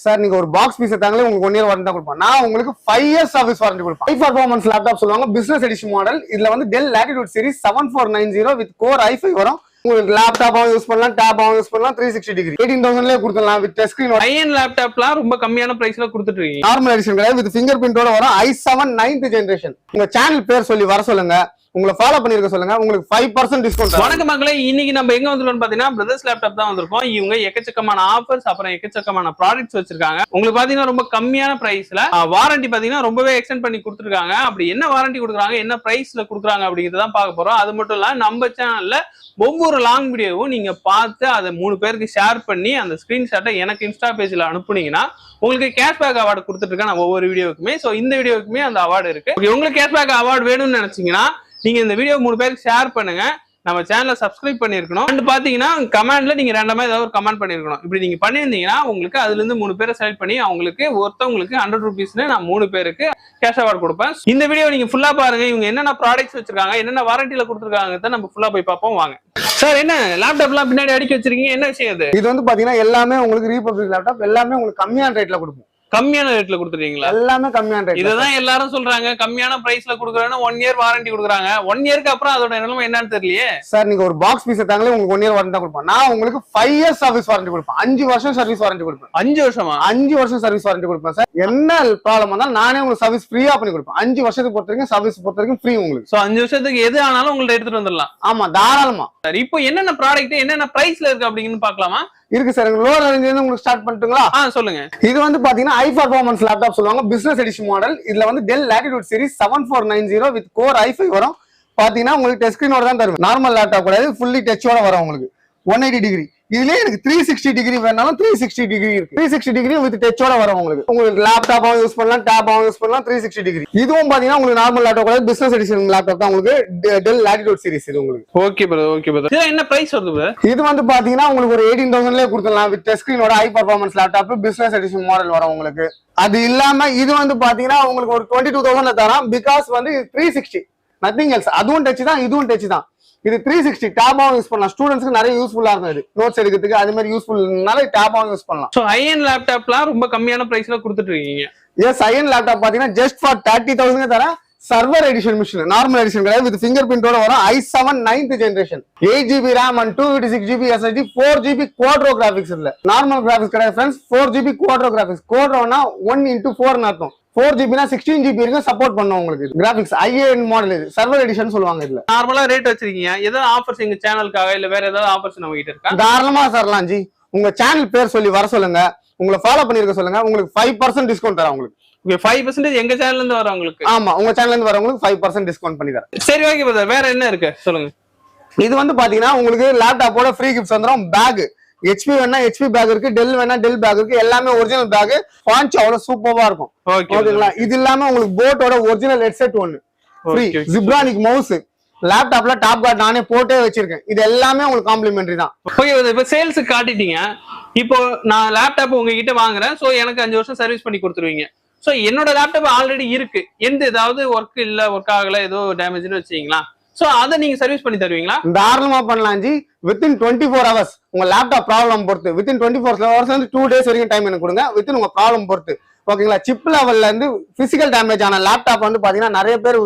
Sir நீங்க ஒரு box piece தாங்களே உங்களுக்கு 1 இயர் வாரண்டி தான் கொடுப்போம். நான் உங்களுக்கு 5 இயர்ஸ் சர்வீஸ் வாரண்டி கொடுப்பேன். ஹை பர்ஃபார்மன்ஸ் லேப்டாப் சொல்லுவாங்க, பிசினஸ் எடிஷன் மாடல். இதுல வந்து Dell Latitude series 7490 with core i5 வரும். உங்களுக்கு லேப்டாப்பாவும் யூஸ் பண்ணலாம், டேபாவும் யூஸ் பண்ணலாம். 360 டிகிரி 18,000 கொடுத்துடலாம் with touch screen. High end லேப்டாப்லாம் ரொம்ப கம்மியான பிரைஸ்ல கொடுத்துட்டு இருக்கீங்க. நார்மல் எடிஷன் கிடையாது, வித் ஃபிங்கர் பிரிண்டோட வரும். i7 9th generation. உங்க சேனல் பேர் சொல்லி வர சொல்லுங்க, உங்களை ஃபாலோ பண்ணிருக்க சொல்லுங்க, உங்களுக்கு 5% டிஸ்கவுண்ட். வணக்கம் மக்களே, இன்னைக்கு நம்ம எங்க வந்திருக்கோம் பாத்தீங்கன்னா பிரதர்ஸ் லேப்டாப் தான் வந்திருக்கோம். இவங்க எக்கச்சக்கமான ஆஃபர்ஸ் அப்புறம் எக்கச்சக்கமான ப்ராடக்ட்ஸ் வச்சிருக்காங்க. உங்களுக்கு பாத்தீங்கன்னா ரொம்ப கம்மியான பிரைஸ்ல வாரண்டி பாத்தீங்கன்னா ரொம்பவே எக்ஸ்டெண்ட் பண்ணி கொடுத்துருக்காங்க. அப்படி என்ன வாரண்டி கொடுக்குறாங்க, என்ன பிரைஸ்ல கொடுக்குறாங்க அப்படிங்கிறதான் பார்க்க போறோம். அது மட்டும் இல்ல நம்ம சேனல்ல ஒவ்வொரு லாங் வீடியோவும் நீங்க பார்த்து அதை 3 பேருக்கு ஷேர் பண்ணி அந்த ஸ்கிரீன்ஷாட்டை எனக்கு இன்ஸ்டா பேஜ்ல அனுப்புனீங்கன்னா உங்களுக்கு கேஷ்பேக் அவார்டு கொடுத்துட்டு இருக்கேன் நான் ஒவ்வொரு வீடியோவுக்குமே. ஸோ இந்த வீடியோவுக்குமே அந்த அவார்டு இருக்கு. உங்களுக்கு கேஷ்பேக் அவார்டு வேணும்னு நினைச்சீங்கன்னா நீங்க இந்த வீடியோ 3 பேருக்கு ஷேர் பண்ணுங்க. நம்ம சேனலை சப்ஸ்கிரைப் பண்ணிருக்கணும். அண்ட் பாத்தீங்கன்னா கமெண்ட்ல நீங்க ரேண்டமா ஏதாவது ஒரு கமெண்ட் பண்ணிருக்கணும். இப்படி நீங்க பண்ணிருந்தீங்கன்னா உங்களுக்கு அதுல இருந்து 3 பேரை செலக்ட் பண்ணி அவங்களுக்கு ஒருத்தவங்களுக்கு 100 ரூபீஸ்னு நான் 3 பேருக்கு கேஷ் அவார்டு கொடுப்பேன். இந்த வீடியோ நீங்க ஃபுல்லா பாருங்க. இவங்க என்னென்ன ப்ராடக்ட்ஸ் வச்சிருக்காங்க, என்னென்ன வாரண்டியில கொடுத்துருக்காங்க நம்ம ஃபுல்லா போய் பார்ப்போம் வாங்க. சார் என்ன லேப்டாப்லாம் பின்னாடி அடிக்க வச்சிருக்கீங்க, என்ன விஷயம் இது? இது வந்து பாத்தீங்கன்னா எல்லாமே உங்களுக்கு ரீபப்ளிக் லேப்டாப், எல்லாமே உங்களுக்கு கம்மியான ரேட்ல கொடுப்போம். கம்மியான ரேட்ல கொடுத்துருக்கீங்களா? எல்லாமே கம்மியான ரேட். இதுதான் எல்லாரும் சொல்றாங்க, கம்மியான பிரைஸ்ல கொடுக்குறாங்க, 1 இயர் வாரண்டி கொடுக்குறாங்க. 1 இயருக்கு அப்புறம் அதோட நிலைமை என்னன்னு தெரியலையே. சார் நீங்க ஒரு பாக்ஸ் பீஸ் தாங்களே உங்களுக்கு 1 இயர் வாரண்டி தான் கொடுப்போம். நான் உங்களுக்கு 5 இயர்ஸ் சர்வீஸ் வாரண்டி கொடுப்பேன். 5 வருஷம் சர்வீஸ் வாரண்டி கொடுப்பேன். 5 வருஷமா? 5 வருஷம் சர்வீஸ் வாரண்டி கொடுப்பேன் சார். என்ன ப்ராப்ளம் வந்தாலும் நானே உங்களுக்கு சர்வீஸ் ஃப்ரீயா பண்ணி கொடுப்பேன். 5 வருஷத்துக்கு பொறுத்த வரைக்கும் சர்வீஸ் பொறுத்த வரைக்கும் ஃப்ரீ உங்களுக்கு. சோ 5 வருஷத்துக்கு எது ஆனாலும் உங்கள்ட்ட எடுத்துட்டு வந்துடலாம். ஆமா, தாராளமா. சார் இப்போ என்னென்ன ப்ராடக்ட் என்னென்ன பிரைஸ்ல இருக்கு அப்படிங்கன்னு பாக்கலாமா? இருக்கு சார். லோ ரேஞ்சில இருந்து உங்களுக்கு ஸ்டார்ட் பண்ணிட்டுங்களா? சொல்லுங்க. இது வந்து பாத்தீங்கன்னா ஹை பர்ஃபார்மன்ஸ் லேப்டாப் சொல்லுவாங்க, பிசினஸ் எடிஷன் மாடல். இதுல வந்து Dell Latitude series 7490 with core i5 வரும். பாத்தீங்கன்னா உங்களுக்கு டச் ஸ்கிரீனோட தான் தருவேன். நார்மல் லேப்டாப் கிடையாது, ஃபுல்லி டச்சோட வரும் உங்களுக்கு. 180 டிகிரி. இதுலயே எனக்கு 360 டிகிரி வேணாலும் 360 டிகிரி இருக்கு. 360 டிகிரி வித் டச்சோட வரும் உங்களுக்கு. உங்களுக்கு லேப்டாப்பாவும் யூஸ் பண்ணலாம், டேபாவும் யூஸ் பண்ணலாம். 360 டிகிரி. இதுவும் பாத்தீங்கன்னா உங்களுக்கு நார்மல் லேப்டாப் கிடையாது, பிசினஸ் எடிஷன் லேப்டாப் தான் உங்களுக்கு. டெல் லாட்டிடியூட் சீரிஸ் இது உங்களுக்கு. Okay brother, okay brother. இது என்ன பிரைஸ் வருது பிரதர்? இது வந்து பாத்தீங்கன்னா உங்களுக்கு ஒரு 18,000 கொடுத்துடலாம் வித் டச் ஸ்கிரீனோட. High performance laptop, business edition model வரும் உங்களுக்கு. அது இல்லாம இது வந்து பாத்தீங்கன்னா உங்களுக்கு ஒரு 22,000 தரோம். பிகாஸ் வந்து 360 நத்திங் எல்ஸ். அதுவும் டச் தான், இதுவும் டச் தான். இது 360 டேபாவும் யூஸ் பண்ணலாம். ஸ்டூடெண்ட்ஸ்க்கு நிறைய யூஸ்ஃபுல்லா இருக்கும். இது நோட்ஸ் எடுக்கிறதுக்கு அது மாதிரி யூஸ்ஃபுல்னால டேபாவும் யூஸ் பண்ணலாம். சோ ஹை எண்ட் லேப்டாப்லாம் ரொம்ப கம்மியான பிரைஸ்ல கொடுத்துட்டு இருக்கீங்க. எஸ், ஹை எண்ட் லேப்டாப் பாத்தீங்கன்னா ஜஸ்ட் ஃபார் 30,000 தரேன். Server edition machine, normal edition கிடையாது, வித் ஃபிங்கர் பிரிண்டோட வரும். i7 9th generation, 8GB RAM and 256GB SSD, 4GB Quadro graphics. இல்ல நார்மல் கிராபிக்ஸ் கிடையாது ஃப்ரெண்ட்ஸ், 4GB குவாட்ரோ கிராபிக்ஸ். குவாட்ரோனா 1x4 அர்த்தம். 4GB 16GB வரைக்கும் சப்போர்ட் பண்ணும் உங்களுக்கு. Graphics high-end model. இது சர்வர் எடிஷன் சொல்லுவாங்க. இதுல நார்மலா ரேட் வச்சிருக்கீங்க. ஏதாவது ஆஃபர்ஸ் எங்க சேனலுக்காக இல்ல வேற ஏதாவது ஆஃபர்ஸ் நம்ம கிட்ட இருக்கா? தாராளமா தரலாம் ஜி. உங்க சேனல் பேர் சொல்லி வர சொல்லுங்க, உங்களை ஃபாலோ பண்ணிருக்க சொல்லுங்க, உங்களுக்கு 5% டிஸ்கவுண்ட் தரேன் உங்களுக்கு. 5% எங்க சேனல்ல இருந்து வரவங்களுக்கு? ஆமா, உங்க சேனல்ல இருந்து வரவங்களுக்கு 5% டிஸ்கவுண்ட் பண்ணி தரேன். சரி, ஓகே பிரதர். வேற என்ன இருக்கு சொல்லுங்க. இது வந்து பாத்தீங்கன்னா உங்களுக்கு லேப்டாப்போட ஃப்ரீ கிஃப்ட்ஸ் வந்துரும். பேக் HP வேணா HP பேக் இருக்கு, டெல் வேணா டெல் பேக் இருக்கு. எல்லாமே ஒரிஜினல் பேக். பாஞ்ச் அவ்வளவு சூப்பரா இருக்கும். ஓகேங்களா? இது இல்லாம உங்களுக்கு போட்டோட ஒரிஜினல் ஹெட்செட் ஒன்னு ஃப்ரீ. ஜிப்ரானிக் மவுஸ், லேப்டாப்ல டாப் கார்டு நானே போட்டே வச்சிருக்கேன். இது எல்லாமே உங்களுக்கு காம்ப்ளிமெண்டரி தான். ஓகே, இப்ப சேல்ஸ் காட்டிட்டீங்க. இப்போ நான் லேப்டாப் உங்ககிட்ட வாங்குறேன். சோ எனக்கு 5 வருஷம் சர்வீஸ் பண்ணி கொடுத்துருவீங்க. சோ என்னோட லேப்டாப் ஆல்ரெடி இருக்கு, எந்த ஏதாவது ஒர்க் இல்ல, ஒர்க் ஆகல, ஏதோ டேமேஜ்னு வச்சீங்களா, சோ அதை நீங்க சர்வீஸ் பண்ணி தருவீங்களா? தாராளமா பண்ணலாம் ஜி. வித்தின் 24 hours உங்க லேப்டாப் ப்ராப்ளம் பொறுத்து, வித்தின் 24 hours 2 days வரைக்கும் டைம் எனக்கு கொடுங்க. வித்தின் உங்க ப்ராப்ளம் பொறுத்து. ஓகேங்களா? சிப் லெவல்ல இருந்து பிசிக்கல் டேமேஜ் ஆன லேப்டாப் வந்து பாத்தீங்கன்னா நிறைய பேர்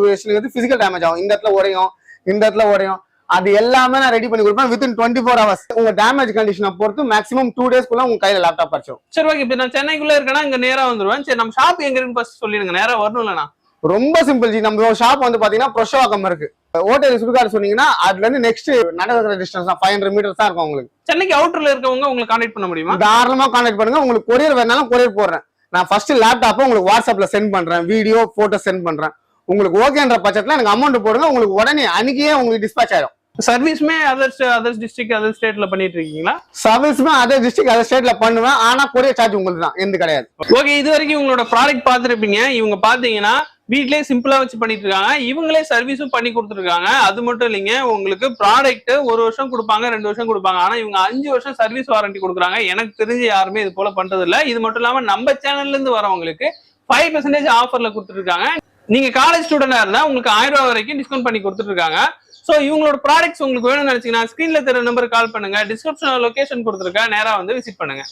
பிசிக்கல் டேமேஜ் ஆகும். இந்த இடத்துல உடையும், இந்த இடத்துல உடையும். அது எல்லாமே நான் ரெடி பண்ணி கொடுப்பேன் வித்தின் 24 hours. உங்க டேமேஜ் கண்டிஷனை பொறுத்து மேக்ஸிமம் 2 daysக்குள்ள உங்க கையில லேப்டாப் பறிச்சோம். சரி, ஓகே. இப்ப நான் சென்னைக்குள்ள இருக்கேன்னா இங்க நேரா வந்துருவேன். சரி, நம்ம ஷாப் எங்க இருக்குன்னு ஃபர்ஸ்ட் சொல்லிடுங்க. நேரா வரணும்லண்ணா? ரொம்ப சிம்பிள் ஜி. நம்ம ஷாப் வந்து பாத்தீங்கன்னா புரஷவாக்கம் இருக்கு. ஓட்டல் சுடுகாடு சொன்னீங்கன்னா அதுல இருந்து நெக்ஸ்ட் நடக்கிற டிஸ்டன்ஸ் தான் 500 meters தான் இருக்கும் உங்களுக்கு. சென்னைக்கு அவுட்டர்ல இருக்கவங்க உங்களுக்கு கான்டாக்ட் பண்ண முடியுமா? தாராளமா கான்டாக்ட் பண்ணுங்க. உங்களுக்கு கொரியர் வேணாலும் கொரியர் போடுறேன். நான் ஃபர்ஸ்ட் லேப்டாப்பை உங்களுக்கு வாட்ஸ்அப்ல சென்ட் பண்றேன், வீடியோ போட்டோ சென்ட் பண்றேன். உங்களுக்கு ஓகேன்ற பட்சத்துல எனக்கு அமௌண்ட் போடுங்க. உங்களுக்கு உடனே அன்னைக்கே உங்களுக்கு டிஸ்பேச் ஆயிடும். சர்வீஸ்மே அதர் டிஸ்ட்ரிக்ட் அதர் ஸ்டேட்ல பண்ணிட்டு இருக்கீங்களா? சர்வீஸ்மே அதர் டிஸ்ட்ரிக்ட் அதர் ஸ்டேட்ல பண்ணுவேன். ஆனா கொரியர் சார்ஜ் உங்களுக்கு தான், எந்த கிடையாது. ஓகே, இது வரைக்கும் உங்களோட ப்ராடக்ட் பார்த்துருப்பீங்க. இவங்க பாத்தீங்கன்னா வீட்லயே சிம்பிளா வச்சு பண்ணிட்டு இருக்காங்க. இவங்களே சர்வீஸும் பண்ணி கொடுத்துருக்காங்க. அது மட்டும் இல்லைங்க, உங்களுக்கு ப்ராடக்ட் 1 வருஷம் கொடுப்பாங்க, 2 வருஷம் கொடுப்பாங்க. ஆனா இவங்க 5 வருஷம் சர்வீஸ் வாரண்டி கொடுக்குறாங்க. எனக்கு தெரிஞ்சு யாருமே இது போல பண்றது இல்ல. இது மட்டும் இல்லாம நம்ம சேனல்ல இருந்து வரவங்களுக்கு 5% ஆஃபர்ல கொடுத்துட்டு இருக்காங்க. நீங்க காலேஜ் ஸ்டூடெண்டா இருந்தா உங்களுக்கு 1000 ரூபாய் வரைக்கும் டிஸ்கவுண்ட் பண்ணி கொடுத்துட்டு இருக்காங்க. சோ இவங்களோட ப்ராடக்ட்ஸ் உங்களுக்கு வேணும்னு நினைச்சீங்கன்னா ஸ்கிரீன்ல தெரிய நம்பருக்கு கால் பண்ணுங்க. டிஸ்கிரிப்ஷன்ல லொகேஷன் கொடுத்துருக்கேன், நேரா வந்து விசிட் பண்ணுங்க.